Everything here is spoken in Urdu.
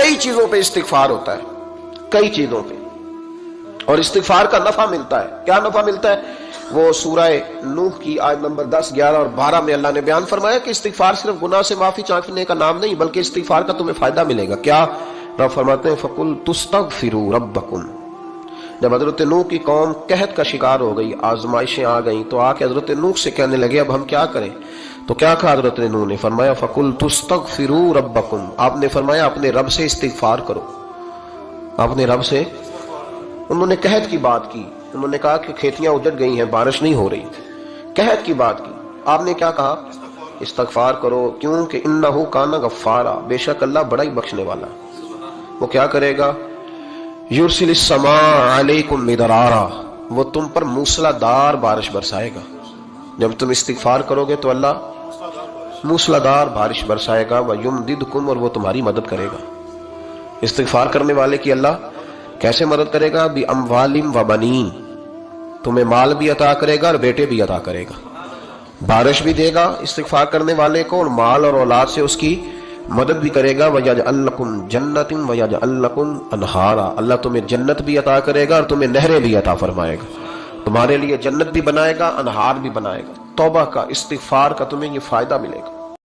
کئی چیزوں پہ استغفار ہوتا ہے، کئی چیزوں پہ، اور استغفار کا نفع ملتا ہے۔ کیا نفع ملتا ہے؟ وہ سورہ نوح کی آیت نمبر 10، 11 اور 12 میں اللہ نے بیان فرمایا کہ استغفار صرف گناہ سے معافی چاہنے کا نام نہیں، بلکہ استغفار کا تمہیں فائدہ ملے گا۔ کیا؟ رب فرماتے ہیں فَقُلْ تُسْتَغْفِرُوا رَبَّكُمْ۔ جب حضرت نوح کی قوم قحط کا شکار ہو گئی، آزمائشیں آ گئیں، تو آ کے حضرت نوح سے کہنے لگے اب ہم کیا کریں؟ تو کیا کہا حضرت نوح نے؟ فرمایا فَقُلْ تُسْتَغْفِرُوا رَبَّكُمْ، آپ نے فرمایا اپنے رب سے استغفار کرو، اپنے رب سے۔ انہوں نے قحط کی بات کی، انہوں نے کہا کہ کھیتیاں اجڑ گئی ہیں، بارش نہیں ہو رہی، قحط کی بات کی۔ آپ نے کیا کہا؟ استغفار کرو، کیونکہ انہ کان غفارا، بے شک اللہ بڑا ہی بخشنے والا۔ وہ کیا کرے گا؟ یرسل السماء علیکم مدرارا، وہ تم پر موسلا دار بارش برسائے گا۔ جب تم استغفار کرو گے تو اللہ موسلا دار بارش برسائے گا، ویمددکم، اور وہ تمہاری مدد کرے گا۔ استغفار کرنے والے کی اللہ کیسے مدد کرے گا؟ بِأَمْوَالٍ وَبَنِينَ، تمہیں مال بھی عطا کرے گا اور بیٹے بھی عطا کرے گا، بارش بھی دے گا استغفار کرنے والے کو، اور مال اور اولاد سے اس کی مدد بھی کرے گا۔ وَيَجْعَلْ لَكُمْ جَنَّةٍ وَيَجْعَلْ لَكُمْ أَنْهَارًا، اللہ تمہیں جنت بھی عطا کرے گا اور تمہیں نہریں بھی عطا فرمائے گا، تمہارے لیے جنت بھی بنائے گا، انہار بھی بنائے گا۔ توبہ کا، استغفار کا تمہیں یہ فائدہ ملے گا۔